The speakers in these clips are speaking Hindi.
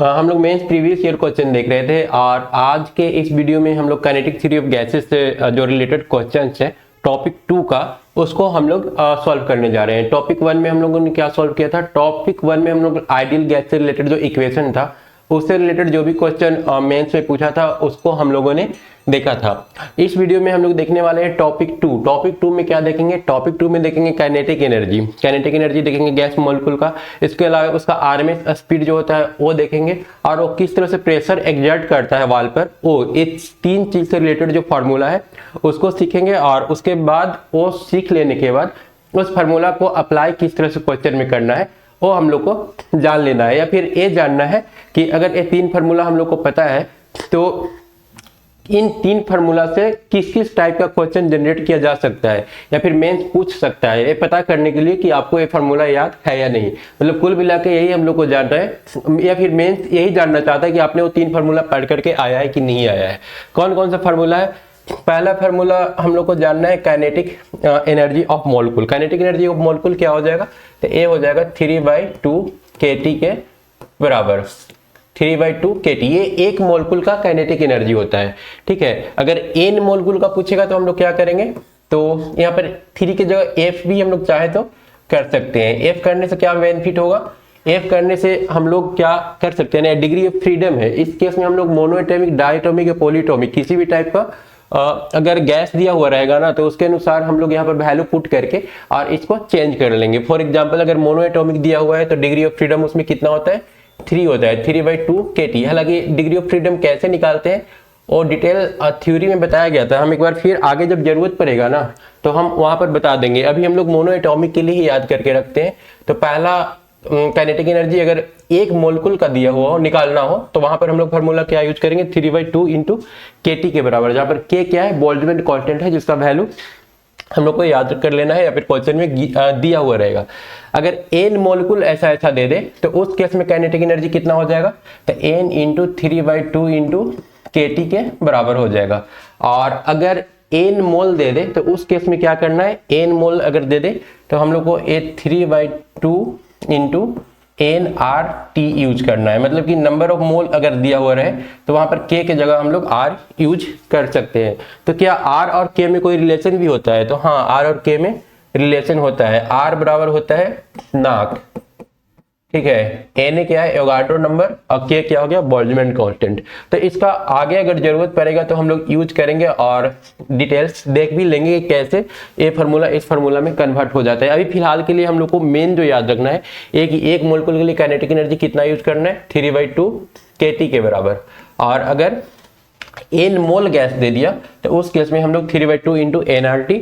हम लोग मेंस प्रीवियस ईयर क्वेश्चन देख रहे थे और आज के इस वीडियो में हम लोग काइनेटिक थ्योरी ऑफ गैसेस से जो रिलेटेड क्वेश्चंस है टॉपिक 2 का उसको हम लोग सॉल्व करने जा रहे हैं। टॉपिक 1 में हम लोगों ने क्या सॉल्व किया था? टॉपिक 1 में हम लोग आइडियल गैस से रिलेटेड जो इक्वेशन था उससे रिलेटेड जो भी क्वेश्चन मेंस में पूछा था उसको हम लोगों ने देखा था। इस वीडियो में हम लोग देखने वाले हैं टॉपिक 2। टॉपिक 2 में क्या देखेंगे? टॉपिक 2 में देखेंगे काइनेटिक एनर्जी। काइनेटिक एनर्जी देखेंगे गैस मॉलिक्यूल का, इसके अलावा उसका आरएमएस स्पीड जो होता है वो देखेंगे और वो किस तरह से प्रेशर एक्सर्ट करता है वाल पर, वो इस 3 चीज से रिलेटेड जो फार्मूला है उसको सीखेंगे और उसके बाद वो सीख लेने के बाद उस फार्मूला को अप्लाई किस तरह से क्वेश्चन में करना है वो हम लोग को जान लेना है, या फिर ये जानना है कि अगर ये 3 फार्मूला हम लोग को पता है तो इन 3 फार्मूला से किस किस टाइप का क्वेश्चन जनरेट किया जा सकता है या फिर मेंस पूछ सकता है, ये पता करने के लिए कि आपको ये फार्मूला याद है या नहीं। मतलब कुल मिला के यही हम लोग को जानना है, या फिर मेंस यही जानना चाहता है कि आपने वो 3 फार्मूला पढ़ करके आया है कि नहीं आया है। कौन कौन सा फार्मूला है? पहला फार्मूला हम लोग को जानना है kinetic energy of molecule. Kinetic energy of molecule क्या हो जाएगा? तो ये हो जाएगा 3/2 kT के बराबर। 3/2 kT ये एक मोलिक्यूल का काइनेटिक एनर्जी होता है। ठीक है, अगर n मोलिक्यूल का पूछेगा तो हम लोग क्या करेंगे? तो यहाँ पर 3 की जगह f भी हम लोग चाहे तो कर सकते हैं। f करने से क्या बेनिफिट होगा? f करने से हम लोग क्या कर सकते हैं ना, डिग्री ऑफ फ्रीडम है। इस केस में हम लोग मोनोएटॉमिक, डायटॉमिक या पॉलीटॉमिक किसी भी टाइप का अगर गैस दिया हुआ रहेगा ना तो उसके अनुसार हम लोग यहाँ पर वैल्यू पुट करके और इसको चेंज कर लेंगे। फॉर एग्जांपल अगर मोनोएटॉमिक दिया हुआ है तो डिग्री ऑफ फ्रीडम उसमें कितना होता है? 3 होता है, 3/2 kT। हालांकि डिग्री ऑफ फ्रीडम कैसे निकालते हैं और डिटेल थ्योरी में बताया गया था, हम एक बार फिर आगे जब जरूरत पड़ेगा ना तो हम वहां पर बता देंगे। अभी हम लोग मोनोएटॉमिक के लिए ही याद करके रखते हैं। तो पहला काइनेटिक एनर्जी अगर एक मोलिक्यूल का दिया हुआ हो, निकालना हो, तो वहां पर हम लोग फार्मूला क्या यूज करेंगे? 3/2 इंटू kT के बराबर, जहां पर k क्या है? बोल्ट्जमैन कांस्टेंट है, जिसका वैल्यू हम लोग को याद कर लेना है या फिर क्वेश्चन में दिया हुआ रहेगा। अगर n मोलिक्यूल ऐसा ऐसा दे दे तो उस केस में काइनेटिक एनर्जी कितना हो जाएगा? तो n इंटू 3/2 इंटू kT के बराबर हो जाएगा। और अगर n मोल दे दे तो उस केस में क्या करना है? n मोल अगर दे दे तो हम लोग को 3/2 इंटू nRT यूज करना है। मतलब कि नंबर ऑफ मोल अगर दिया हुआ रहे तो वहां पर k के जगह हम लोग R यूज कर सकते हैं। तो क्या R और k में कोई रिलेशन भी होता है? तो हाँ, R और k में रिलेशन होता है। R बराबर होता है नाक, ठीक है, Na क्या है? एवोगाड्रो नंबर, और k क्या हो गया? Boltzmann constant. तो इसका आगे अगर जरूरत पड़ेगा तो हम लोग यूज करेंगे और डिटेल्स देख भी लेंगे कि कैसे ये फार्मूला इस फार्मूला में कन्वर्ट हो जाता है। अभी फिलहाल के लिए हम लोग को मेन जो याद रखना है एक मोलिक्यूल के लिए काइनेटिक एनर्जी कितना यूज करना है? 3/2 kT के बराबर। और अगर n मोल गैस दे दिया तो उस केस में हम लोग 3/2 इंटू nRT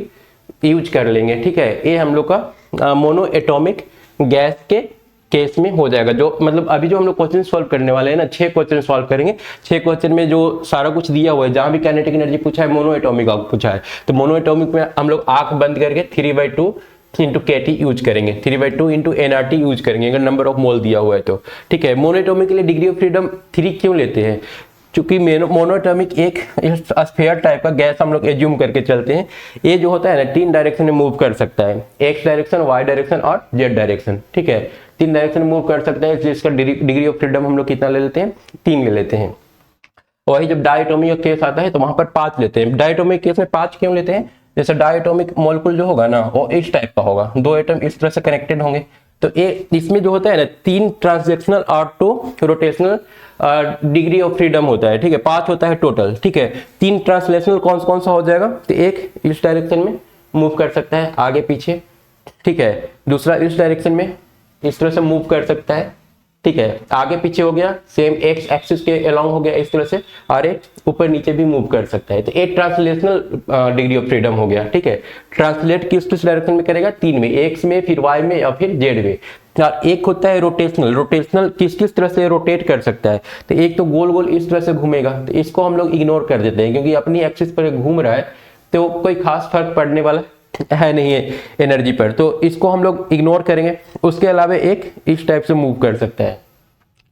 यूज कर लेंगे। ठीक है, ये हम लोग का मोनो एटॉमिक गैस के केस में हो जाएगा। जो मतलब अभी जो हम लोग क्वेश्चन सॉल्व करने वाले हैं ना, 6 क्वेश्चन सॉल्व करेंगे। 6 क्वेश्चन में जो सारा कुछ दिया हुआ है, जहां भी काइनेटिक एनर्जी पूछा है मोनो एटॉमिक पूछा है, तो मोनो एटॉमिक में हम लोग आंख बंद करके 3/2 इंटू kT यूज करेंगे, 3/2 इंटू nRT यूज करेंगे अगर नंबर ऑफ मोल दिया हुआ है तो। ठीक है, मोनो एटॉमिक के लिए डिग्री ऑफ फ्रीडम 3 क्यों लेते हैं? चूंकि मोनोएटॉमिक एक स्फीयर टाइप का गैस हम लोग एज्यूम करके चलते हैं। ये जो होता है ना 3 डायरेक्शन में मूव कर सकता है, x डायरेक्शन, y डायरेक्शन और z डायरेक्शन। ठीक है, 3 डायरेक्शन में मूव कर सकता है, जिसका डिग्री ऑफ फ्रीडम हम लोग कितना ले लेते हैं? 3 ले लेते हैं। वही जब डायटोमिक केस आता है तो वहां पर 5 लेते हैं। डायटोमिक केस में 5 क्यों लेते हैं? जैसे डायटोमिक मॉलिक्यूल जो होगा ना वो इस टाइप का होगा, 2 एटम इस तरह से कनेक्टेड होंगे। तो ये इसमें जो होता है ना 3 ट्रांसलेशनल और 2 रोटेशनल डिग्री ऑफ फ्रीडम होता है। ठीक है, 5 होता है टोटल। ठीक है, 3 ट्रांसलेशनल कौन सा हो जाएगा? तो एक इस डायरेक्शन में मूव कर सकता है आगे पीछे, ठीक है, दूसरा इस डायरेक्शन में इस तरह से मूव कर सकता है। ठीक है, आगे पीछे हो गया, सेम एक्स एक्सिस के अलोंग हो गया इस तरह से, और एक ऊपर नीचे भी मूव कर सकता है। तो एक ट्रांसलेशनल डिग्री ऑफ फ्रीडम हो गया। ठीक है, ट्रांसलेट किस डायरेक्शन में करेगा? 3 में, एक्स में, फिर वाई में या फिर जेड में। और एक होता है रोटेशनल। रोटेशनल किस तरह से रोटेट कर सकता है? तो एक तो गोल गोल इस तरह से घूमेगा, तो इसको हम लोग इग्नोर कर देते हैं क्योंकि अपनी एक्सिस पर घूम रहा है तो कोई खास फर्क पड़ने वाला है नहीं है एनर्जी पर, तो इसको हम लोग इग्नोर करेंगे। उसके अलावा एक इस टाइप से मूव कर सकता है।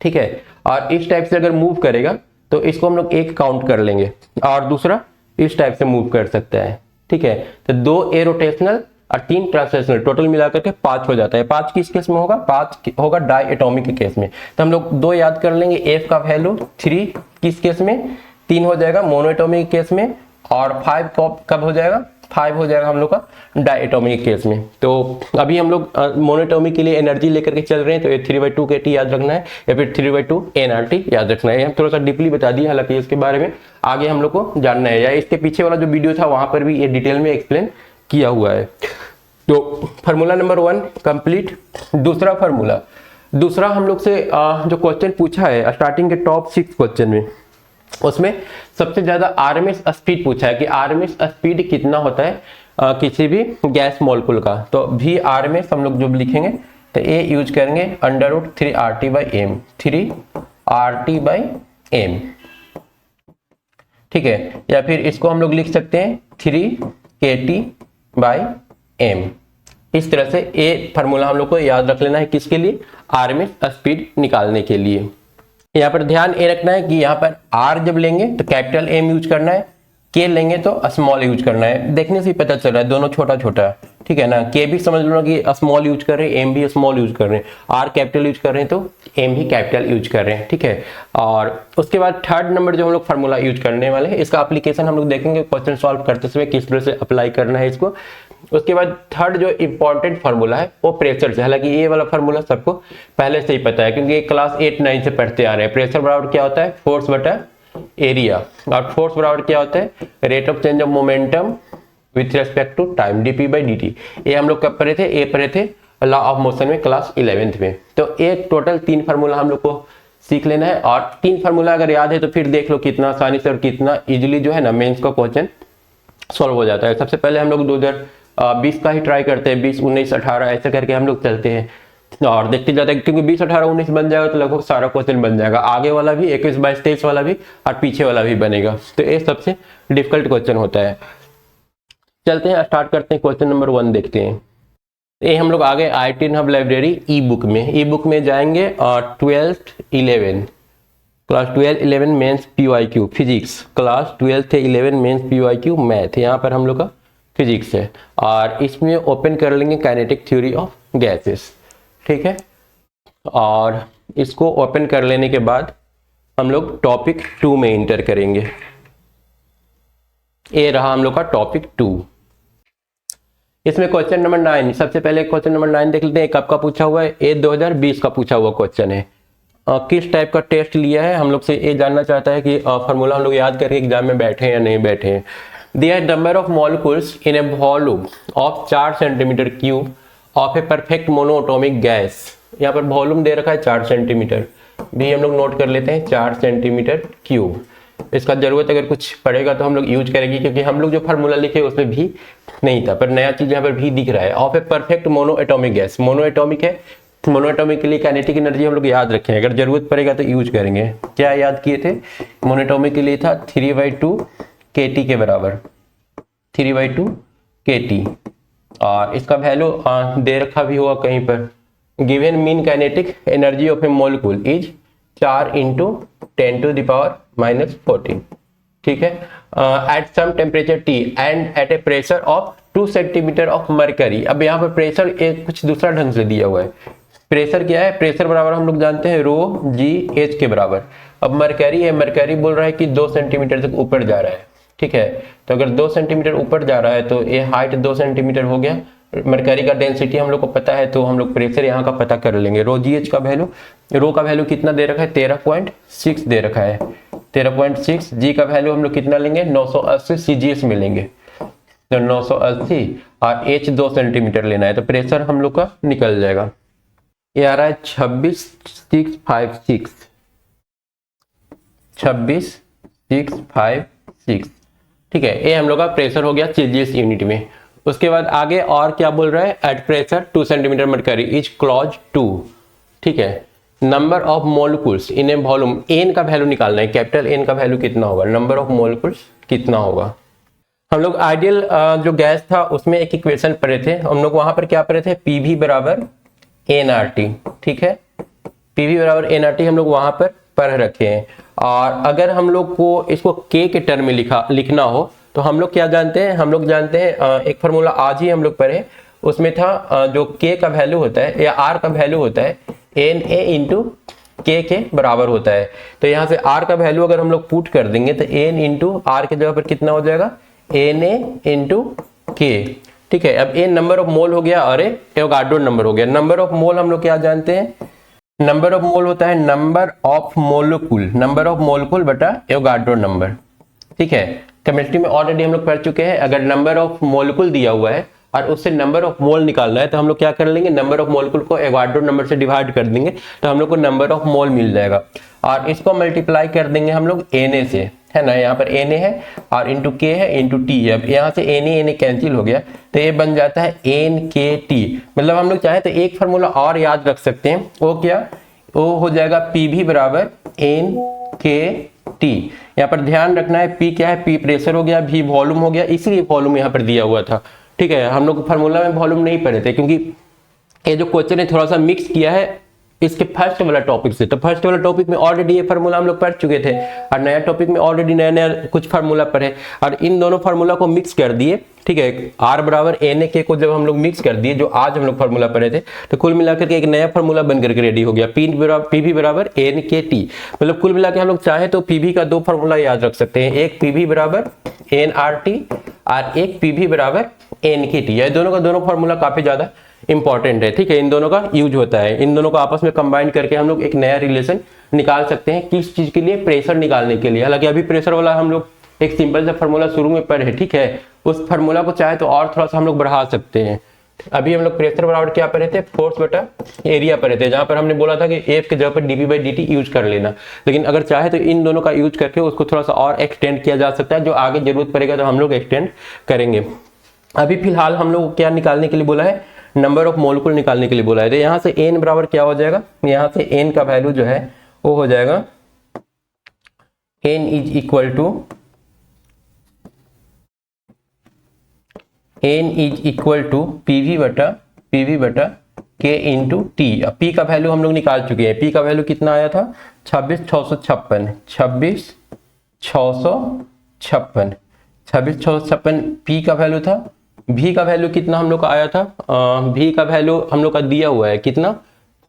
ठीक है, और इस टाइप से अगर मूव करेगा तो इसको हम लोग एक काउंट कर लेंगे, और दूसरा इस टाइप से मूव कर सकता है। ठीक है, तो 2 एरोटेशनल और 3 ट्रांसलेशनल, टोटल मिलाकर के 5 हो जाता है। 5 किस केस में होगा? 5 होगा डाई एटॉमिक के केस में। तो हम लोग 2 याद कर लेंगे, एफ का वैल्यू 3 किस केस में? 3 हो जाएगा मोनो एटॉमिक केस में, और 5 कब हो जाएगा? 5 हो जाएगा हम लोग का डायटोमिक केस में। तो अभी हम लोग मोनोटोमिक के लिए एनर्जी लेकर के चल रहे हैं, तो ये 3/2 KT याद रखना है या फिर 3/2 nRT याद रखना है। हम थोड़ा सा डीपली बता दिए, हालांकि इसके बारे में आगे हम लोग को जानना है, या इसके पीछे वाला जो वीडियो था वहां पर भी ये डिटेल में एक्सप्लेन किया हुआ है। तो फार्मूला नंबर 1 कंप्लीट। दूसरा फार्मूला, दूसरा हम लोग से जो क्वेश्चन पूछा है स्टार्टिंग के टॉप 6 क्वेश्चन में, उसमें सबसे ज्यादा आरएमएस स्पीड पूछा है कि आरएमएस स्पीड कितना होता है किसी भी गैस मॉलिक्यूल का। तो भी आरएमएस हम लोग जो लिखेंगे तो ए यूज करेंगे √3RT/m, 3RT/m, ठीक है। या फिर इसको हम लोग लिख सकते हैं 3KT/m। इस तरह से ए फार्मूला हम लोग को याद रख लेना है, किसके लिए? आरएमएस स्पीड निकालने के लिए। यहाँ पर ध्यान ये रखना है कि यहाँ पर आर जब लेंगे तो कैपिटल एम यूज करना है, के लेंगे तो स्मॉल यूज करना है। देखने से ही पता चल रहा है दोनों छोटा छोटा, ठीक है ना। के भी समझ लो कि स्मॉल यूज कर रहे हैं, एम भी स्मॉल यूज कर रहे हैं, आर कैपिटल यूज कर रहे हैं तो एम भी कैपिटल यूज कर रहे हैं, ठीक है। और उसके बाद थर्ड नंबर जो हम लोग फार्मूला यूज करने वाले हैं, इसका एप्लीकेशन हम लोग देखेंगे क्वेश्चन सॉल्व करते समय किस तरह से अप्लाई करना है इसको। उसके बाद थर्ड जो इंपॉर्टेंट फार्मूला है वो प्रेशर से। हालांकि ये वाला फार्मूला सबको पहले से ही पता है, क्योंकि क्लास 8-9 से पढ़ते आ रहे हैं। प्रेशर बराबर क्या होता है? फोर्स बटा एरिया, और फोर्स बराबर क्या होता है? Rate of change of momentum with respect to time, dp/dt। ये हम लोग कब पढ़े थे? ये पढ़े थे लॉ ऑफ मोशन में क्लास 11th में। तो एक टोटल 3 फार्मूला हम लोग को सीख लेना है, और 3 फार्मूला अगर याद है तो फिर देख लो कितना आसानी से और कितना इजिली जो है ना मेंस का क्वेश्चन सॉल्व हो जाता है। सबसे पहले हम लोग 2020 का ही ट्राई करते हैं, 20, 19, 18 ऐसे करके हम लोग चलते हैं और देखते जाते हैं, क्योंकि 20, 18, 19 बन जाएगा तो लगभग सारा क्वेश्चन बन जाएगा। आगे वाला भी 21, 22, 23 वाला भी और पीछे वाला भी बनेगा। तो ये सबसे डिफिकल्ट क्वेश्चन होता है। चलते हैं, स्टार्ट करते हैं, क्वेश्चन नंबर 1 देखते हैं। ये हम लोग आगे IIT hub library e book में जाएंगे और 12th 11 class 12-11 mains PYQ physics, class 12th 11 mains PYQ math, यहाँ पर हम लोग का फिजिक्स है, और इसमें ओपन कर लेंगे काइनेटिक थ्योरी ऑफ गैसेस, ठीक है। और इसको ओपन कर लेने के बाद हम लोग टॉपिक 2 में इंटर करेंगे। ये रहा हम लोग का टॉपिक 2। इसमें क्वेश्चन नंबर 9, सबसे पहले क्वेश्चन नंबर 9 देख लेते हैं। कब का पूछा हुआ है? ये 2020 का पूछा हुआ क्वेश्चन है। किस टाइप का टेस्ट लिया है, हम लोग से ये जानना चाहता है कि फार्मूला हम लोग याद करके एग्जाम में बैठे हैं या नहीं बैठे हैं। दिया number of molecules in a volume of 4 centimetre cube of a perfect monoatomic gas. यहाँ पर वॉल्यूम दे रखा है 4 सेंटीमीटर, भी हम लोग नोट कर लेते हैं 4 सेंटीमीटर क्यूब। इसका जरूरत अगर कुछ पड़ेगा तो हम लोग यूज करेंगे, क्योंकि हम लोग जो फार्मूला लिखे उसमें भी नहीं था, पर नया चीज यहाँ पर भी दिख रहा है। Of a perfect monoatomic gas, monoatomic है, मोनोएटॉमिक के लिए काइनेटिक एनर्जी हम लोग याद रखें, अगर जरूरत पड़ेगा तो यूज करेंगे। क्या याद किए थे? मोनोएटॉमिक के लिए था 3/2 KT के बराबर, 3/2 KT, और इसका वैल्यू दे रखा भी होगा कहीं पर। Given mean kinetic energy of a molecule is 4 × 10⁻⁻14, ठीक है। At some temperature T and at a pressure of 2 centimetre of mercury. अब यहाँ पर प्रेशर कुछ दूसरा ढंग से दिया हुआ है। प्रेशर क्या है? प्रेशर बराबर हम लोग जानते हैं ρGH के बराबर। अब मरकरी है, मरकरी बोल रहा है कि 2 सेंटीमीटर तक ऊपर जा रहा है, ठीक है। तो अगर 2 सेंटीमीटर ऊपर जा रहा है तो ये हाइट 2 सेंटीमीटर हो गया। मरकरी का डेंसिटी हम लोग को पता है, तो हम लोग प्रेशर यहाँ का पता कर लेंगे। ρGH का वैल्यू, रो का वैल्यू कितना दे रखा है? 13.6 दे रखा है, 13.6। जी का वैल्यू हम लोग कितना लेंगे? 980 CGS में लेंगे, तो 980, और H 2 सेंटीमीटर लेना है, तो प्रेशर हम लोग का निकल जाएगा। ये आ रहा है 26,656, 26,656, ठीक है। ये हम लोग का प्रेशर हो गया CGS यूनिट में। उसके बाद आगे और क्या बोल रहा है? At pressure 2 centimetre mercury is clause 2, ठीक है। Number of molecules in a volume, N का वैल्यू निकालना है, कैपिटल एन का वैल्यू कितना होगा, नंबर ऑफ मोलिक्यूल्स कितना होगा। हम लोग आइडियल जो गैस था उसमें एक इक्वेशन पढ़े थे हम लोग, वहां पर क्या पढ़े थे? PV बराबर nRT, ठीक है। PV बराबर nRT हम लोग वहां पर पढ़ रखे हैं। और अगर हम लोग को इसको K के टर्म में लिखना हो तो हम लोग क्या जानते हैं, हम लोग जानते हैं एक फार्मूला आज ही हम लोग पढ़े, उसमें था जो k का वैल्यू होता है या r का वैल्यू होता है Na इंटू के बराबर होता है। तो यहाँ से r का वैल्यू अगर हम लोग पुट कर देंगे तो n इंटू आर के जगह पर कितना हो जाएगा, Na इंटू के। ठीक है, अब n नंबर ऑफ मोल हो गया और एवोगाड्रो नंबर हो गया। नंबर ऑफ मोल हम लोग क्या जानते हैं, नंबर ऑफ मोल होता है number of molecule, number of molecule बटा एवोगाड्रो नंबर। ठीक है, केमिस्ट्री में ऑलरेडी हम लोग पढ़ चुके हैं, अगर नंबर ऑफ मोलिक्यूल दिया हुआ है और उससे नंबर ऑफ मोल निकालना है तो हम लोग क्या कर लेंगे, नंबर ऑफ मोलिक्यूल को एवोगाड्रो नंबर से डिवाइड कर देंगे तो हम लोग को नंबर ऑफ मोल मिल जाएगा और इसको मल्टीप्लाई कर देंगे हम लोग Na से, है ना। यहाँ पर Na है और इंटू के है इंटू टी है। अब यहाँ से Na कैंसिल हो गया तो ये बन जाता है NKT। मतलब हम लोग चाहे तो एक फार्मूला और याद रख सकते हैं, वो क्या, वो हो जाएगा PV बराबर NKT। यहाँ पर ध्यान रखना है P क्या है, P प्रेशर हो गया, V वॉल्यूम हो गया, इसीलिए वॉल्यूम यहाँ पर दिया हुआ था। ठीक है, हम लोग फार्मूला में वॉल्यूम नहीं पढ़े थे क्योंकि ये जो क्वेश्चन है थोड़ा सा मिक्स किया है इसके फर्स्ट वाला टॉपिक से। तो फर्स्ट वाला टॉपिक में ऑलरेडी ये फार्मूला हम लोग पढ़ चुके थे और नया टॉपिक में ऑलरेडी नया नया कुछ फार्मूला पढ़े और इन दोनों फार्मूला को मिक्स कर दिए। ठीक है, R बराबर Na को जब हम लोग मिक्स कर दिए, जो आज हम लोग फार्मूला पढ़े थे, तो कुल मिलाकर के एक नया फार्मूला बनकर के रेडी हो गया, PV बराबर NKT। मतलब कुल मिला के हम लोग चाहे तो PV का दो फार्मूला याद रख सकते हैं, एक PV बराबर nRT और एक PV बराबर NKT। ये दोनों का दोनों फार्मूला काफी ज्यादा इंपॉर्टेंट है। ठीक है, इन दोनों का यूज होता है, इन दोनों को आपस में कंबाइन करके हम लोग एक नया रिलेशन निकाल सकते हैं। किस चीज के लिए, प्रेशर निकालने के लिए। हालांकि अभी प्रेशर वाला हम लोग एक सिंपल सा फार्मूला शुरू में पढ़े, ठीक है, उस फार्मूला को चाहे तो और थोड़ा सा हम लोग बढ़ा सकते हैं। अभी हम लोग प्रेशर बराबर क्या पढ़े थे, फोर्स बटा एरिया पढ़े थे, जहां पर हमने बोला था कि एफ के जगह पर dp/dt यूज कर लेना। लेकिन अगर चाहे तो इन दोनों का यूज करके उसको थोड़ा सा और एक्सटेंड किया जा सकता है, जो आगे जरूरत पड़ेगा तो हम लोग एक्सटेंड करेंगे। अभी फिलहाल हम लोग क्या निकालने के लिए बोला है, नंबर ऑफ मोलिक्यूल निकालने के लिए बोला है। तो यहाँ से n बराबर क्या हो जाएगा, यहाँ से n का वैल्यू जो है वो हो जाएगा n is equal to PV बटा K इंटू टी। अब P का वैल्यू हम लोग निकाल चुके हैं। P का वैल्यू कितना आया था, 26,656 P का वैल्यू था। V का वैल्यू कितना हम लोग का आया था, V का वैल्यू हम लोग का दिया हुआ है कितना,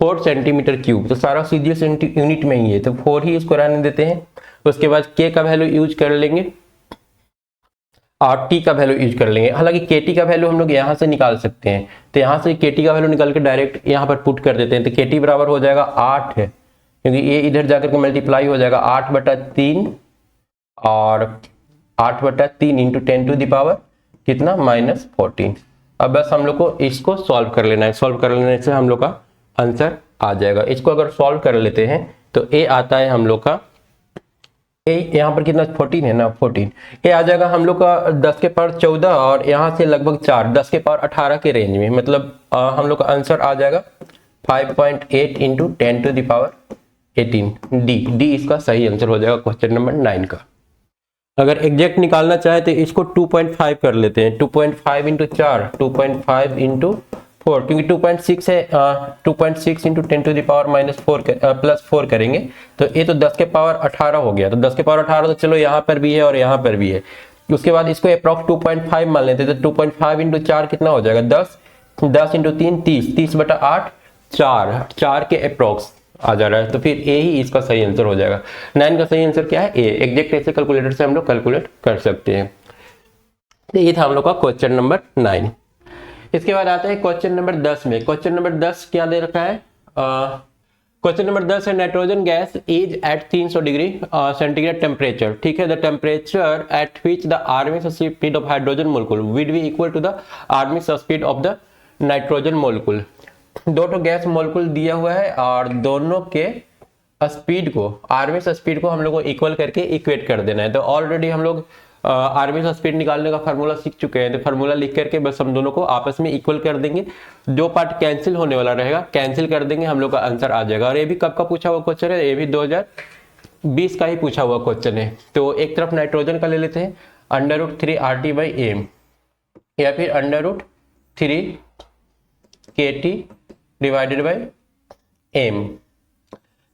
4 सेंटीमीटर क्यूब। तो सारा सीजीएस यूनिट में ही है तो 4 ही इसको रहने देते हैं। उसके बाद K का वैल्यू यूज कर लेंगे और T का वैल्यू यूज कर लेंगे। हालांकि KT का वैल्यू हम लोग यहाँ से निकाल सकते हैं, तो यहाँ से KT का वैल्यू निकाल के डायरेक्ट यहाँ पर पुट कर देते हैं। तो KT बराबर हो जाएगा 8 है, क्योंकि ये इधर जाकर के मल्टीप्लाई हो जाएगा 8/3 और 8/3 इंटू 10 टू द पावर कितना, -14। अब बस हम लोग को इसको सॉल्व कर लेना है, सॉल्व कर लेने से हम लोग का आंसर आ जाएगा। इसको अगर सॉल्व कर लेते हैं तो ए आता है हम लोग का, ए यहाँ पर कितना 14 है ना, 14 ए आ जाएगा हम लोग का 10 के पावर 14 और यहाँ से लगभग 4 10 के पावर 18 के रेंज में। मतलब हम लोग का आंसर आ जाएगा 5.8 into 10 to the power 18। D इसका सही आंसर हो जाएगा क्वेश्चन नंबर 9 का। अगर एग्जैक्ट निकालना चाहे तो इसको 2.5 कर लेते हैं, 2.5 इंटू 4, 2.5 इंटू 4, क्योंकि 2.6 है, 2.6 इंटू 10 टू द पावर +4 करेंगे तो ये तो 10 के पावर 18 हो गया। तो 10 के पावर 18 तो चलो यहाँ पर भी है और यहाँ पर भी है। उसके बाद इसको अप्रॉक्स 2.5 मान लेते हैं, तो 2.5 इंटू 4 कितना हो जाएगा, 10 इंटू 3 30, 30/8 4 के अप्रॉक्स आ जा रहा है। तो फिर ए ही इसका सही आंसर हो जाएगा। 9 का सही आंसर क्या है, ए। एग्जैक्ट ऐसे कैलकुलेटर से हम लोग कैलकुलेट कर सकते हैं। तो ये था हम लोग का क्वेश्चन नंबर 9। इसके बाद आता है क्वेश्चन नंबर 10 में। क्वेश्चन नंबर 10 क्या दे रखा है, क्वेश्चन नंबर 10 है nitrogen gas is at 300 degree centigrade temperature. ठीक है, the temperature at which the RMS speed of hydrogen molecule will be equal to the RMS speed of the nitrogen molecule. दो तो गैस मोलिक्यूल दिया हुआ है और दोनों के स्पीड को, आर्मिक स्पीड को हम लोग को इक्वल करके इक्वेट कर देना है। तो ऑलरेडी हम लोग आर्मिक स्पीड निकालने का फार्मूला सीख चुके हैं। तो फार्मूला लिख करके बस हम दोनों को आपस में इक्वल कर देंगे, जो पार्ट कैंसिल होने वाला रहेगा कैंसिल कर देंगे, हम लोग का आंसर आ जाएगा। और ये भी कब का पूछा हुआ क्वेश्चन है, ये भी 2020 का ही पूछा हुआ क्वेश्चन है। तो एक तरफ नाइट्रोजन का ले लेते हैं, √3 RT/m या फिर √3 KT/m।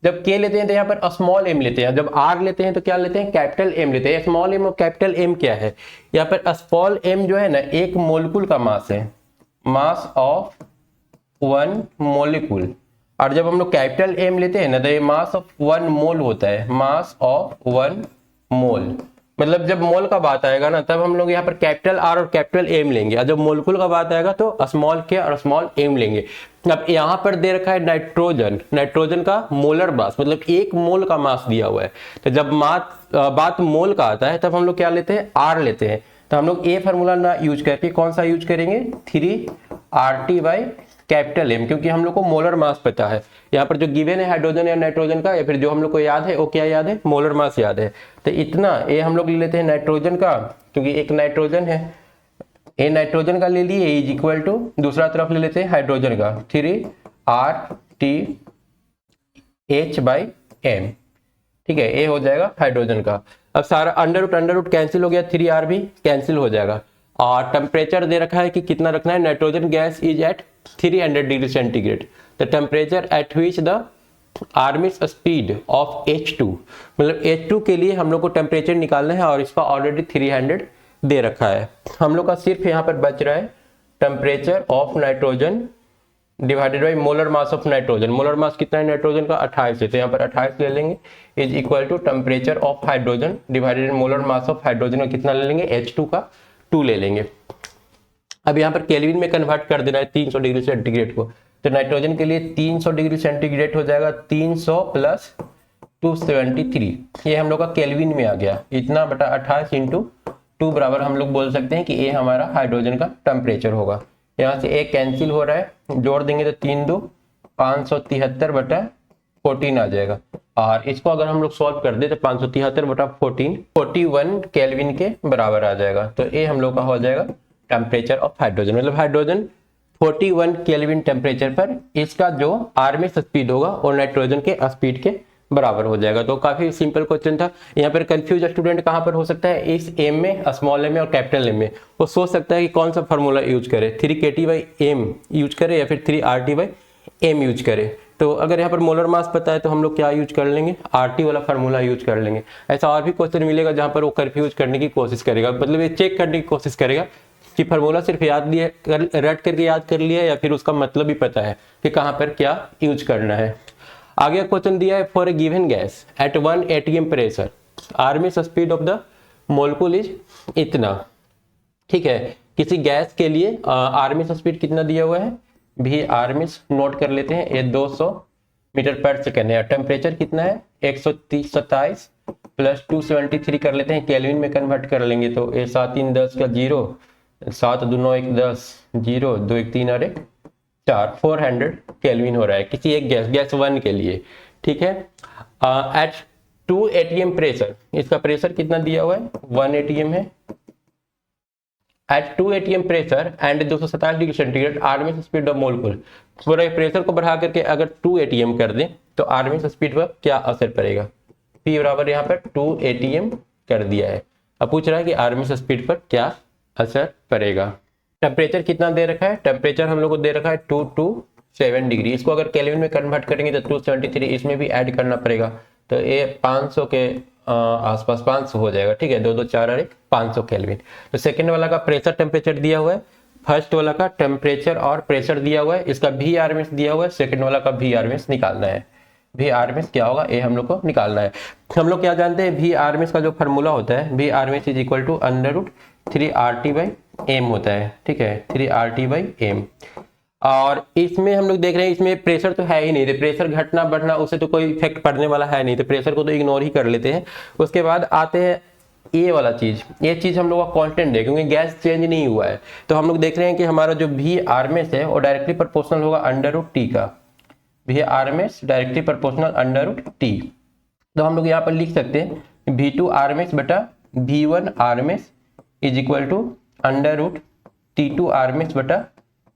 जब के लेते हैं तो यहाँ पर स्मॉल एम लेते हैं, जब आर लेते हैं तो क्या लेते हैं, कैपिटल एम लेते हैं। स्मॉल एम और कैपिटल एम क्या है, यहाँ पर स्मॉल एम जो है ना एक मोलिक्यूल का मास है, मास ऑफ वन मोलिक्यूल, और जब हम लोग कैपिटल एम लेते हैं ना तो ये मास ऑफ वन मोल होता है, मास ऑफ वन मोल। मतलब जब मोल का बात आएगा ना तब हम लोग यहाँ पर कैपिटल आर और कैपिटल एम लेंगे, और जब मोलिक्यूल का बात आएगा तो स्मॉल के और स्मॉल एम लेंगे। अब यहाँ पर दे रखा है नाइट्रोजन, नाइट्रोजन का मोलर मास, मतलब 1 मोल का मास दिया हुआ है। तो जब बात मोल का आता है तब हम लोग क्या लेते हैं, आर लेते हैं। तो हम लोग ए फार्मूला ना यूज करके कौन सा यूज करेंगे, 3RT बाई कैपिटल एम, क्योंकि हम लोग को मोलर मास पता है। यहाँ पर जो गिवन है हाइड्रोजन या नाइट्रोजन का, या फिर जो हम लोग को याद है वो क्या याद है, मोलर मास याद है। तो इतना ये हम लोग ले लेते हैं नाइट्रोजन का, क्योंकि एक नाइट्रोजन है, ए नाइट्रोजन का ले लिए, इज इक्वल टू दूसरा तरफ ले लेते हैं हाइड्रोजन का, 3RTH बाई एम। ठीक है, ये हो जाएगा हाइड्रोजन का। अब सारा अंडर रूट कैंसिल हो गया, 3R भी कैंसिल हो जाएगा। और टेम्परेचर दे रखा है कि कितना रखना है, nitrogen gas is at 300 degree centigrade. The temperature at which the RMS speed of H2, मतलब H2 के लिए हम लोग को टेम्परेचर निकालना है और इसका ऑलरेडी 300 दे रखा है। हम लोग का सिर्फ यहाँ पर बच रहा है temperature of nitrogen divided by molar mass of nitrogen. Molar mass कितना है नाइट्रोजन का, 28 है, तो यहाँ पर 28 ले लेंगे, is equal to temperature of hydrogen divided molar mass of hydrogen का कितना ले लेंगे, H2 का 2 ले लेंगे। अब यहाँ पर केल्विन में कन्वर्ट कर देना है 300 डिग्री सेंटीग्रेड को, तो नाइट्रोजन के लिए 300 डिग्री सेंटीग्रेड हो जाएगा 300 प्लस 273, ये हम लोग का केल्विन में आ गया। इतना बटा 28 इंटू 2 बराबर हम लोग बोल सकते हैं कि ये हमारा हाइड्रोजन का टेम्परेचर होगा। यहाँ से एक कैंसिल हो रहा है, जोड़ देंगे तो 3 2 573 बटा 14 आ जाएगा। और इसको अगर हम लोग सॉल्व कर दे तो 573 बटा 14 41 केल्विन के बराबर आ जाएगा। तो ये हम लोग का हो जाएगा टेम्परेचर ऑफ हाइड्रोजन, मतलब हाइड्रोजन 41 केल्विन टेम्परेचर पर इसका जो आर्मिस स्पीड होगा वो नाइट्रोजन के स्पीड के बराबर हो जाएगा। तो काफी सिंपल क्वेश्चन था। यहाँ पर कंफ्यूज स्टूडेंट कहाँ पर हो सकता है, इस एम में, स्मॉल एम में और कैपिटल एम में। वो सोच सकता है कि कौन सा फार्मूला यूज करे, 3KT बाई एम यूज करे या फिर 3RT बाई एम यूज करे। तो अगर यहाँ पर मोलर मास पता है तो हम लोग क्या यूज कर लेंगे, RT वाला फार्मूला यूज कर लेंगे। ऐसा और भी क्वेश्चन मिलेगा जहाँ पर वो कंफ्यूज करने की कोशिश करेगा, मतलब ये चेक करने की कोशिश करेगा कि फार्मूला सिर्फ याद लिया रट करके याद कर लिया या फिर उसका मतलब भी पता है कि कहाँ पर क्या यूज करना है। आगे क्वेश्चन दिया है, for a given gas at 1 atm pressure RMS speed of the molecule is इतना। ठीक है, किसी गैस के लिए आर्मिस स्पीड कितना दिया हुआ है, भी आर्मिस नोट कर लेते हैं, ये 200 मीटर पर सेकेंड है। टेम्परेचर कितना है, 127 प्लस 273 कर लेते हैं, केल्विन में कन्वर्ट कर लेंगे तो ये 7 3 10 का 0, 7 2 9 1 10 0 2 1 3 और 1 4 400 केल्विन हो रहा है किसी एक गैस 1 के लिए। ठीक है, एट 2 atm प्रेशर, इसका प्रेशर कितना दिया हुआ है, 1 atm है। At 2 atm pressure and 227 degree centigrade RMS speed of molecule. पूरा प्रेशर को बढ़ा करके अगर 2 atm कर दें तो आर्मिस स्पीड पर क्या असर पड़ेगा, P बराबर यहाँ पर 2 atm कर दिया है। अब पूछ रहा है कि आर्मिस स्पीड पर क्या असर पड़ेगा। टेम्परेचर कितना दे रखा है, टेम्परेचर हम लोग को दे रखा है 227 डिग्री। इसको अगर केल्विन में कन्वर्ट करेंगे तो 273 इसमें भी ऐड करना पड़ेगा, तो ये 500 के आसपास 500 हो जाएगा। ठीक है, 2 2 4 और 1 500 केल्विन। तो सेकेंड वाला का प्रेशर टेम्परेचर दिया हुआ है, फर्स्ट वाला का टेम्परेचर और प्रेशर दिया हुआ है, इसका भी आर्मिस दिया हुआ है, सेकेंड वाला का भी आर्मिस निकालना है। भी आर्मिस क्या होगा ये हम लोग को निकालना है। हम लोग क्या जानते हैं, भी आर्मिस का जो फार्मूला होता है, भी RMS is equal to √3RT by M होता है। ठीक है, 3RT बाई एम। और इसमें हम लोग देख रहे हैं इसमें प्रेशर तो है ही नहीं, तो प्रेशर घटना बढ़ना उससे तो कोई इफेक्ट पड़ने वाला है नहीं, तो प्रेशर को तो इग्नोर ही कर लेते हैं। उसके बाद आते हैं ये वाला चीज, ये चीज हम लोग का कांस्टेंट है क्योंकि गैस चेंज नहीं हुआ है। तो हम लोग देख रहे हैं कि हमारा जो भी आर्मिस है वो डायरेक्टली प्रोपोर्शनल होगा √T का, भी आर्मिस डायरेक्टली प्रोपोर्शनल √T। तो हम लोग यहाँ पर लिख सकते हैं V2 आर्मिस बटा V1 RMS is equal to √T2 RMS बटा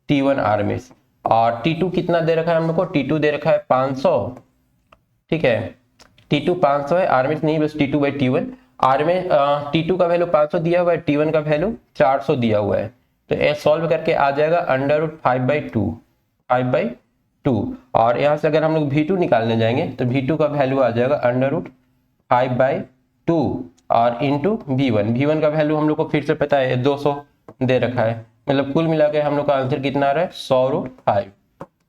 T1 आर्मिस। और T2 कितना दे रखा है हम लोग को, T2 दे रखा है 500। ठीक है, T2 500 है, आर्मिस नहीं बस T2 बाई T1। आर्मिस T2 का वैल्यू 500 दिया हुआ है, T1 का वैल्यू 400 दिया हुआ है। तो ये सॉल्व करके आ जाएगा √5/2, 5/2 2। और यहाँ से अगर हम लोग V2 निकालने जाएंगे तो V2 का वैल्यू आ जाएगा √5/2 और इंटू V1 का वैल्यू हम लोग को फिर से पता है 200 दे रखा है, मतलब कुल मिला के हम लोग का आंसर कितना आ रहा है 100√5।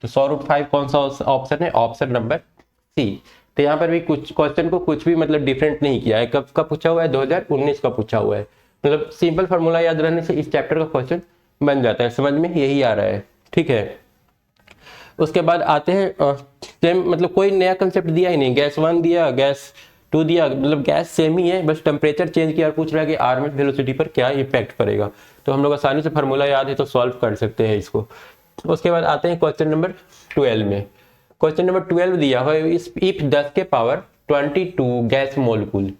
तो 100√5 कौन सा ऑप्शन है? Option number C. तो यहाँ पर भी कुछ क्वेश्चन को कुछ भी मतलब डिफरेंट नहीं किया है। कब का पूछा हुआ है? 2019 का पूछा हुआ है। मतलब सिंपल फार्मूला याद रहने से इस चैप्टर का क्वेश्चन बन जाता है, समझ में यही आ रहा है, ठीक है। उसके बाद आते हैं सेम, मतलब कोई नया कंसेप्ट दिया ही नहीं, गैस 1 दिया, गैस 2 दिया, मतलब गैस सेम ही है, बस टेम्परेचर चेंज किया और पूछ रहा है कि आर्मेट वेलोसिटी पर क्या इफेक्ट पड़ेगा। तो हम लोग आसानी से फार्मूला याद है तो सॉल्व कर सकते हैं इसको। उसके बाद आते हैं क्वेश्चन नंबर 12 में। क्वेश्चन नंबर 12 दिया हुआ है, इफ 10 के power 22 gas मोलकुल,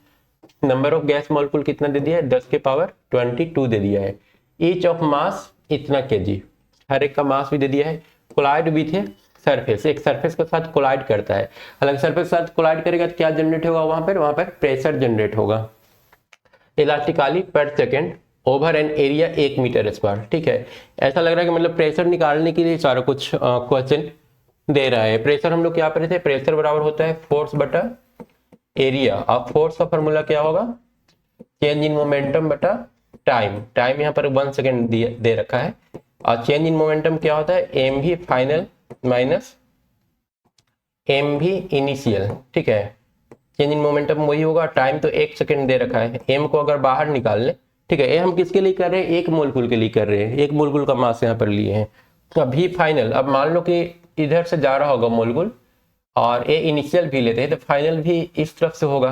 number of gas मोलकुल कितना दे दिया है? 10 के पावर 22 दे दिया है। ईच ऑफ मास इतना केजी, हर एक का मास भी दे दिया है। कोलाइड विथ ए सरफेस, एक सरफेस के साथ कोलाइड करता है। हालांकि सरफेस के साथ कोलाइड करेगा तो क्या जनरेट होगा? वहां पर प्रेशर जनरेट होगा इलास्टिकली पर second over an area 1 metre square, ठीक है। ऐसा लग रहा है कि मतलब प्रेशर निकालने के लिए सारा कुछ क्वेश्चन दे रहा है। प्रेशर हम लोग क्या पढ़े थे? प्रेशर बराबर होता है फोर्स बटा एरिया। अब फोर्स का फॉर्मूला क्या होगा? चेंज इन मोमेंटम बटा टाइम। टाइम यहाँ पर 1 सेकेंड दे रखा है। और चेंज इन मोमेंटम क्या होता है? एम भी फाइनल माइनस एम भी इनिशियल, ठीक है। चेंज इन मोमेंटम वही होगा, टाइम तो 1 सेकेंड दे रखा है। एम को अगर बाहर निकाल ले, ठीक है, ये हम किसके लिए कर रहे हैं? एक मोलकुल के लिए कर रहे हैं, एक मोलकुल का मास यहाँ पर लिए हैं। तो भी फाइनल, अब मान लो कि इधर से जा रहा होगा मोलकुल और ए इनिशियल भी लेते हैं तो फाइनल भी इस तरफ से होगा।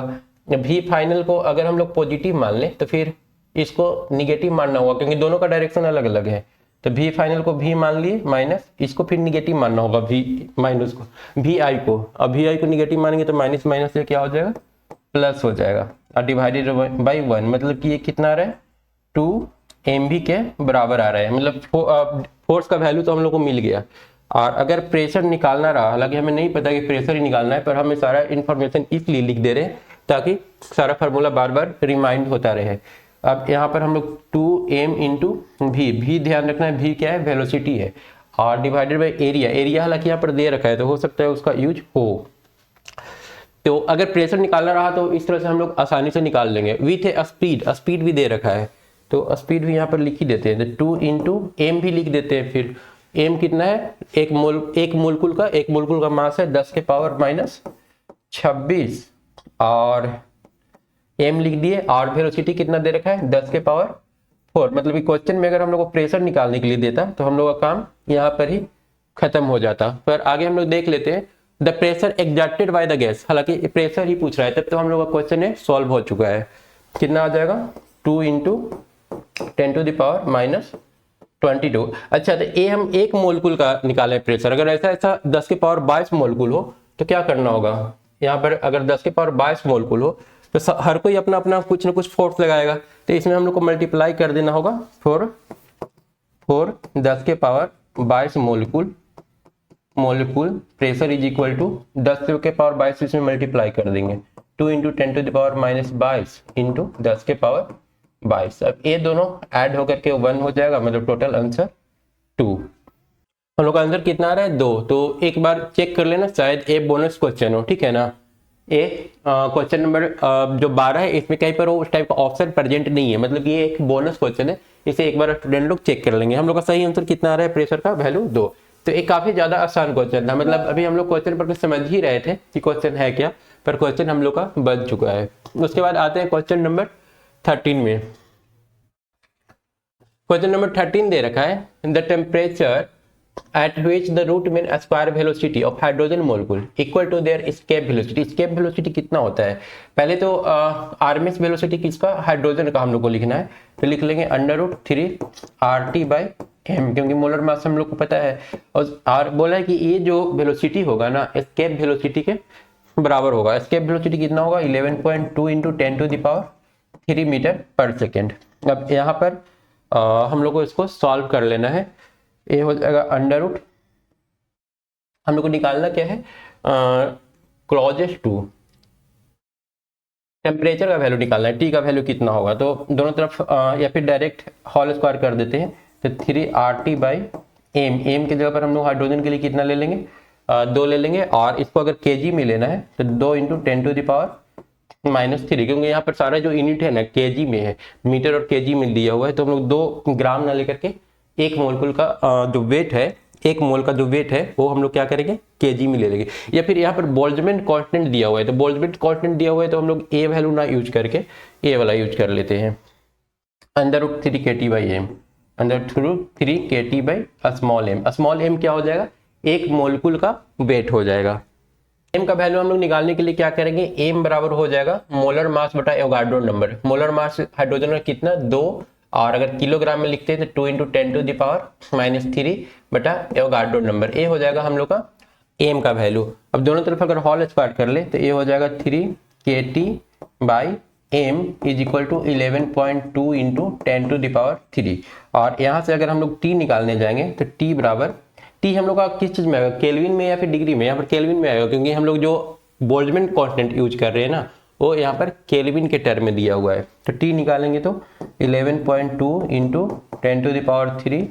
भी फाइनल को अगर हम लोग पॉजिटिव मान लें तो फिर इसको निगेटिव मानना होगा, क्योंकि दोनों का डायरेक्शन अलग अलग है। तो भी फाइनल को भी मान लिए माइनस, इसको फिर निगेटिव मानना होगा, भी माइनस को, भी आई को। अब भी आई को निगेटिव मानेंगे तो माइनस माइनस से क्या हो जाएगा? प्लस हो जाएगा और डिवाइडेड बाई 1, मतलब कि ये कितना आ रहा है? 2 mv के बराबर आ रहा है। मतलब फोर्स का वैल्यू तो हम लोग को मिल गया। और अगर प्रेशर निकालना रहा, हालांकि हमें नहीं पता कि प्रेशर ही निकालना है, पर हमें सारा इन्फॉर्मेशन इसलिए लिख दे रहे हैं ताकि सारा फार्मूला बार बार रिमाइंड होता रहे। अब यहाँ पर हम लोग 2m इंटू भी ध्यान रखना है, भी क्या है? वेलोसिटी है। और डिवाइडेड बाई एरिया, एरिया हालांकि यहाँ पर दे रखा है तो हो सकता है उसका यूज हो। तो अगर प्रेशर निकालना रहा तो इस तरह से हम लोग आसानी से निकाल लेंगे। विथ ए स्पीड, स्पीड भी दे रखा है तो स्पीड भी यहाँ पर लिख ही देते हैं, तो 2 इंटू एम भी लिख देते हैं। फिर एम कितना है? एक मोलकुल का मास है 10 के पावर माइनस 26 और एम लिख दिए। और वेलोसिटी कितना दे रखा है? 10 के पावर 4। मतलब कि क्वेश्चन में अगर हम लोग को प्रेशर निकालने के लिए देता तो हम लोग का काम यहाँ पर ही खत्म हो जाता। पर आगे हम लोग देख लेते हैं the pressure exerted by the gas, हालांकि प्रेशर ही पूछ रहा है, तब तो हम लोग का क्वेश्चन है सॉल्व हो चुका है। कितना आ जाएगा? 2 into 10 to the power minus 22। अच्छा, तो ये हम एक मोलकुल का निकाले प्रेशर। अगर ऐसा 10 के पावर 22 मोलकुल हो तो क्या करना होगा? यहाँ पर अगर 10 के पावर 22 मोलकुल हो तो हर कोई अपना अपना कुछ ना कुछ फोर्स लगाएगा, तो इसमें हम लोग को मल्टीप्लाई कर देना होगा। 4 10 के power 22 molecule pressure is equal to 10 के पावर 22 इसमें मल्टीप्लाई कर देंगे। 2 into 10 to the power minus 22 into 10 के पावर 22। अब ये दोनों ऐड होकर के 1 हो जाएगा, मतलब टोटल आंसर 2। हम लोग का आंसर कितना आ रहा है? 2। तो एक बार चेक कर लेना, शायद ए बोनस क्वेश्चन हो, ठीक है ना। ए क्वेश्चन नंबर जो 12 है इसमें कहीं पर वो उस टाइप का ऑप्शन प्रेजेंट नहीं है, मतलब ये एक बोनस क्वेश्चन है, इसे एक बार स्टूडेंट लोग चेक कर लेंगे। हम लोग का सही आंसर कितना आ रहा है? प्रेशर का वैल्यू 2। तो एक काफी ज्यादा आसान क्वेश्चन था, मतलब अभी हम लोग क्वेश्चन पर समझ ही रहे थे कि क्वेश्चन है क्या, पर क्वेश्चन हम लोग का बन चुका है। उसके बाद आते हैं क्वेश्चन नंबर 13 में। क्वेश्चन नंबर 13 दे रखा है the temperature at which the root mean square velocity of hydrogen molecule equal to their escape velocity। escape velocity कितना होता है? पहले तो RMS velocity किसका? हाइड्रोजन का हम लोग को लिखना है, तो लिख लेंगे √3 RT/m, क्योंकि मोलर मास हम लोग को पता है। और बोला है कि ये जो वेलोसिटी होगा ना, एस्केप वेलोसिटी के बराबर होगा। एस्केप वेलोसिटी कितना होगा? 11.2 into 10 to the power 3 metre पर सेकेंड। अब यहाँ पर हम लोग को इसको सॉल्व कर लेना है। ये हो जाएगा √, हम लोग को निकालना क्या है? क्लोजेस्ट टू टेम्परेचर का वैल्यू निकालना है, टी का वैल्यू कितना होगा। तो दोनों तरफ या फिर डायरेक्ट होल स्क्वायर कर देते हैं, तो 3 RT/m। एम की जगह पर हम लोग हाइड्रोजन के लिए कितना ले लेंगे? 2 ले लेंगे, और इसको अगर केजी में लेना है तो 2 इंटू 10⁻³ क्योंकि यहाँ पर सारा जो यूनिट है ना केजी में है, मीटर और केजी में दिया हुआ है, तो हम लोग 2 ग्राम ना लेकर के एक मोलकुल का जो वेट है, एक मोल का जो वेट है वो हम लोग क्या करेंगे केजी में ले लेंगे। या फिर यहाँ पर बोल्ट्जमैन कांस्टेंट दिया हुआ है, तो बोल्ट्जमैन कांस्टेंट दिया हुआ है तो हम लोग ए वैल्यू ना यूज करके ए वाला यूज कर लेते हैं, √3 kT/m, √3 kT/m। स्मॉल m क्या हो जाएगा, एक मोलकुल का वेट हो जाएगा। m का वैल्यू हम लोग निकालने के लिए क्या करेंगे, m बराबर हो जाएगा मोलर मास बटा Avogadro number. Molar mass hydrogen का कितना 2, और अगर किलोग्राम में लिखते हैं तो 2 इंटू 10⁻³ बटा एवोगाड्रो नंबर। ये हो जाएगा हम लोग का m का वैल्यू। अब दोनों तरफ अगर होल स्क्वायर कर ले तो ये हो जाएगा 3 kT/m is equal to 11.2 into 10⁻³। और यहाँ से अगर हम लोग t निकालने जाएंगे तो t बराबर, t हम लोग का किस चीज में आएगा, केल्विन में या फिर डिग्री में, यहाँ पर केल्विन में आएगा क्योंकि हम लोग जो बोल्ट्जमैन कांस्टेंट यूज कर रहे हैं ना वो यहाँ पर केल्विन के टर्म में दिया हुआ है। तो t निकालेंगे तो 11.2 इंटू 10⁻³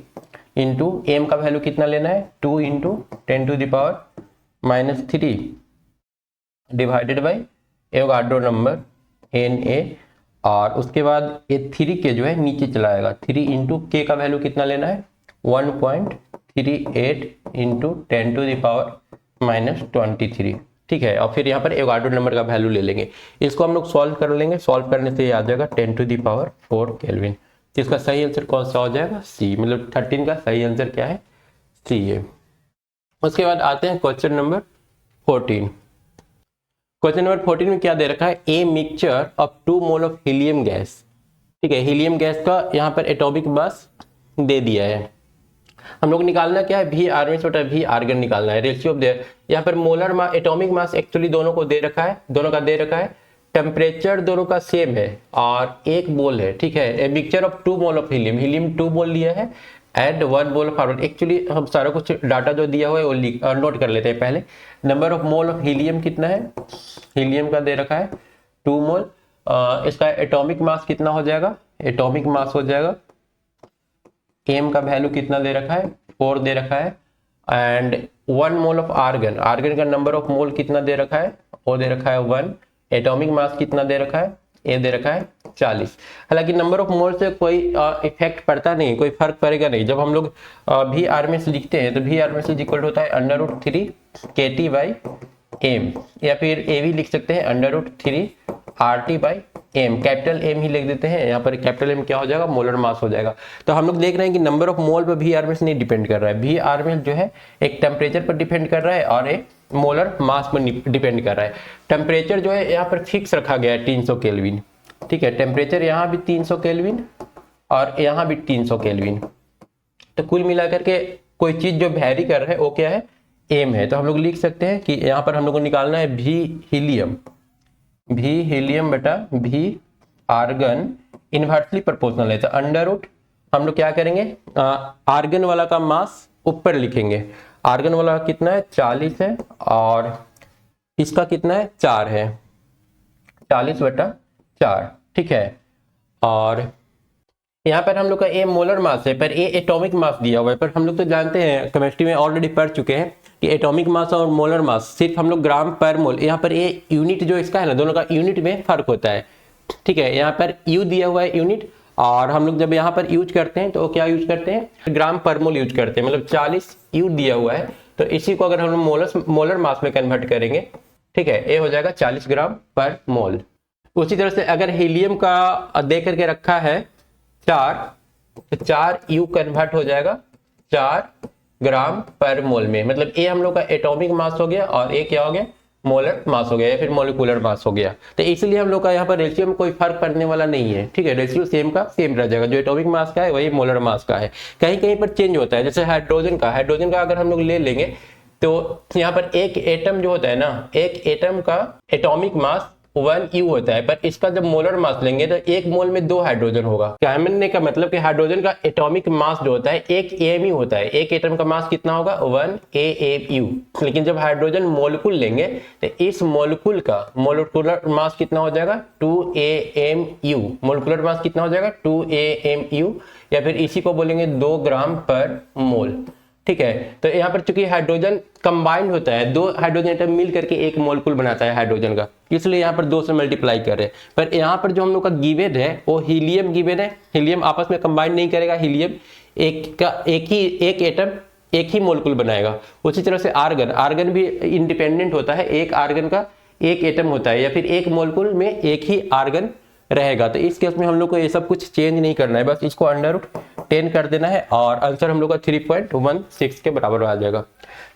इंटू m का वैल्यू कितना लेना है 2 into 10⁻³ divided by Avogadro number Na, और उसके बाद ये 3 के जो है नीचे चला आएगा, 3 इंटू के का वैल्यू कितना लेना है 1.38 इंटू 10⁻23। ठीक है, और फिर यहाँ पर एवोगाड्रो नंबर का वैल्यू ले लेंगे, इसको हम लोग सॉल्व कर लेंगे। सॉल्व करने से ये आ जाएगा 10⁴ केल्विन। तो इसका सही आंसर कौन सा हो जाएगा, सी, मतलब 13 का सही आंसर क्या है, सी है। उसके बाद आते हैं क्वेश्चन नंबर 14। क्वेश्चन नंबर 14 में क्या दे रखा है, a mixture of 2 mole of helium gas. ठीक है, हीलियम गैस का यहाँ पर एटॉमिक मास दे दिया है, हम लोग निकालना क्या है, V आर्गन बटा V आर्गन निकालना है। रेशियो ऑफ देयर, यहाँ पर molar mass atomic mass actually दोनों को दे रखा है, दोनों का दे रखा है, टेम्परेचर दोनों का सेम है और 1 मोल है। ठीक है, a mixture of 2 mole of helium, helium 2 mole लिया है and 1 mole of argon. Actually हम सारा कुछ डाटा जो दिया हुआ है वो नोट कर लेते हैं पहले। Number of mole of helium कितना है, हीलियम का दे रखा है 2 मोल। इसका एटॉमिक मास कितना हो जाएगा, एटॉमिक मास हो जाएगा, m का वैल्यू कितना दे रखा है 4 दे रखा है, and 1 mole of argon, argon का नंबर ऑफ मोल कितना दे रखा है, वो दे रखा है 1। एटॉमिक मास कितना दे रखा है, ये दे रखा है 40। हालांकि नंबर ऑफ मोल से कोई इफेक्ट पड़ता नहीं, कोई फर्क पड़ेगा नहीं। जब हम लोग V आर्गन लिखते हैं तो V आर्गन इक्वल होता है √3 kT/m, या फिर ए भी लिख सकते हैं √3 RT/m, कैपिटल M ही लिख देते हैं, यहाँ पर कैपिटल M क्या हो जाएगा, मोलर मास हो जाएगा। तो हम लोग देख रहे हैं कि नंबर ऑफ मोल पर V आर्गन नहीं डिपेंड कर रहा है, V आर्गन जो है एक टेम्परेचर पर डिपेंड कर रहा है और एक मोलर मास पर डिपेंड कर रहा है। टेम्परेचर जो है यहाँ पर फिक्स रखा गया है 300 केल्विन। ठीक है, टेम्परेचर यहाँ भी 300 केल्विन और यहाँ भी 300 केल्विन। तो कुल मिलाकर के कोई चीज जो वेरी कर रहा है वो क्या है, m है। तो हम लोग लिख सकते हैं कि यहाँ पर हम लोग को निकालना है V हीलियम बटा V आर्गन इनवर्सली प्रोपोर्शनल है। तो अंडर हम लोग क्या करेंगे, आर्गन वाला का मास ऊपर लिखेंगे, आर्गन वाला कितना है 40 है और इसका कितना है 4 है, 40/4। ठीक है, और यहाँ पर हम लोग का ए मोलर मास है पर ए एटॉमिक मास दिया हुआ है। पर हम लोग तो जानते हैं, केमिस्ट्री में ऑलरेडी पढ़ चुके हैं कि एटॉमिक मास और मोलर मास सिर्फ हम लोग ग्राम पर मोल, यहाँ पर ए यूनिट जो इसका है ना, दोनों का यूनिट में फर्क होता है। ठीक है, यहाँ पर यू दिया हुआ है यूनिट, और हम लोग जब यहाँ पर यूज करते हैं तो क्या यूज करते हैं, ग्राम पर मोल यूज करते हैं। मतलब 40 यू दिया हुआ है तो इसी को अगर हम मोलर मास में कन्वर्ट करेंगे, ठीक है, ये हो जाएगा 40 ग्राम पर मोल। उसी तरह से अगर हीलियम का दे करके रखा है 4, तो 4 यू कन्वर्ट हो जाएगा 4 ग्राम पर मोल में। मतलब ए हम लोग का एटॉमिक मास हो गया और ए क्या हो गया, मोलर मास हो गया या फिर मोलिकुलर मास हो गया। तो इसलिए हम लोग का यहाँ पर रेशियो में कोई फर्क पड़ने वाला नहीं है। ठीक है, रेशियो सेम का सेम रह जाएगा, जो एटॉमिक मास का है वही मोलर मास का है। कहीं कहीं पर चेंज होता है, जैसे हाइड्रोजन का अगर हम लोग ले लेंगे तो यहाँ पर एक एटम जो होता है ना, एक एटम का एटॉमिक मास 1 यू होता है, पर इसका जब मोलर मास लेंगे तो 1 मोल में 2 हाइड्रोजन होगा। कहने का मतलब कि हाइड्रोजन का एटॉमिक मास जो होता है 1 AMU होता है, एक एटम का मास कितना होगा 1 AMU। लेकिन जब हाइड्रोजन मोलिकुल लेंगे तो इस मोलिकुल का मोलिकुलर मास कितना हो जाएगा 2 AMU, मोलिकुलर मास कितना हो जाएगा 2 AMU, या फिर इसी को बोलेंगे 2 ग्राम पर मोल। ठीक है। तो यहाँ पर चूंकि हाइड्रोजन कंबाइंड होता है, दो हाइड्रोजन एटम मिल करके एक मोलेक्युल बनाता है हाइड्रोजन का, इसलिए यहाँ पर 2 से मल्टीप्लाई कर रहे हैं। पर यहाँ पर जो हम लोग का गिवन है वो हीलियम गिवन है, हीलियम आपस में कंबाइन नहीं करेगा, हीलियम एक एटम एक ही मोलेक्युल बनाएगा। उसी तरह से आर्गन, आर्गन भी इंडिपेंडेंट होता है, एक आर्गन का एक एटम होता है या फिर एक मोलेक्युल में एक ही आर्गन रहेगा। तो इस केस में हम लोग को ये सब कुछ चेंज नहीं करना है, बस इसको √10 कर देना है और आंसर हम लोग का 3.16 के बराबर आ जाएगा।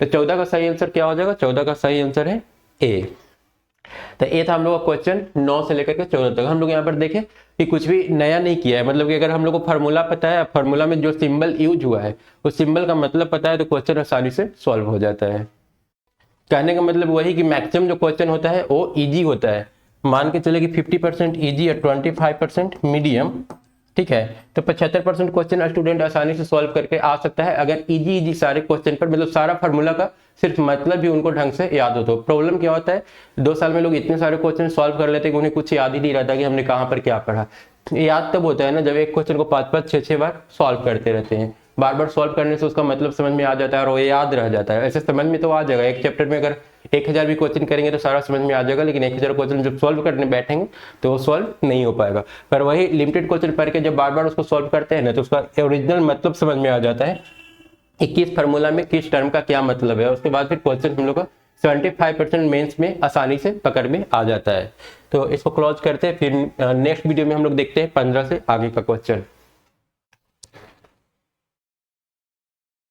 तो 14 का सही आंसर क्या हो जाएगा? 14 का सही आंसर है ए। तो ये था हम लोग का क्वेश्चन 9 से लेकर के 14 तक। हम लोग यहाँ पर देखें कि कुछ भी नया नहीं किया है, मतलब कि अगर हम लोग को फार्मूला पता है, फार्मूला में जो सिंबल यूज हुआ है उस सिंबल का मतलब पता है, तो क्वेश्चन आसानी से सॉल्व हो जाता है। कहने का मतलब वही कि मैक्सिमम जो क्वेश्चन होता है वो इजी होता है। मान के चले कि 50% इजी और 25% मीडियम, ठीक है। तो 75% क्वेश्चन स्टूडेंट आसानी से सॉल्व करके आ सकता है अगर इजी सारे क्वेश्चन पर, मतलब सारा फार्मूला का सिर्फ मतलब भी उनको ढंग से याद हो। तो प्रॉब्लम क्या होता है, 2 साल में लोग इतने सारे क्वेश्चन सॉल्व कर लेते हैं कि उन्हें कुछ याद ही नहीं रहता कि हमने कहाँ पर क्या पढ़ा। याद तब होता है ना जब एक क्वेश्चन को 5-5, 6-6 बार सॉल्व करते रहते हैं। बार बार सॉल्व करने से उसका मतलब समझ में आ जाता है और वो याद रह जाता है। ऐसे समझ में तो आ जाएगा, एक चैप्टर में अगर 1000 भी क्वेश्चन करेंगे तो सारा समझ में आ जाएगा, लेकिन 1000 क्वेश्चन जब सॉल्व करने बैठेंगे तो वो सॉल्व नहीं हो पाएगा। पर वही लिमिटेड क्वेश्चन पढ़ के जब बार बार उसको सॉल्व करते हैं ना, तो उसका ओरिजिनल मतलब समझ में आ जाता है कि किस फार्मूला में किस टर्म का क्या मतलब है। उसके बाद फिर क्वेश्चन हम लोग का 75% मेंस में आसानी से पकड़ में आ जाता है। तो इसको क्लोज करते हैं, फिर नेक्स्ट वीडियो में हम लोग देखते हैं 15 से आगे का क्वेश्चन।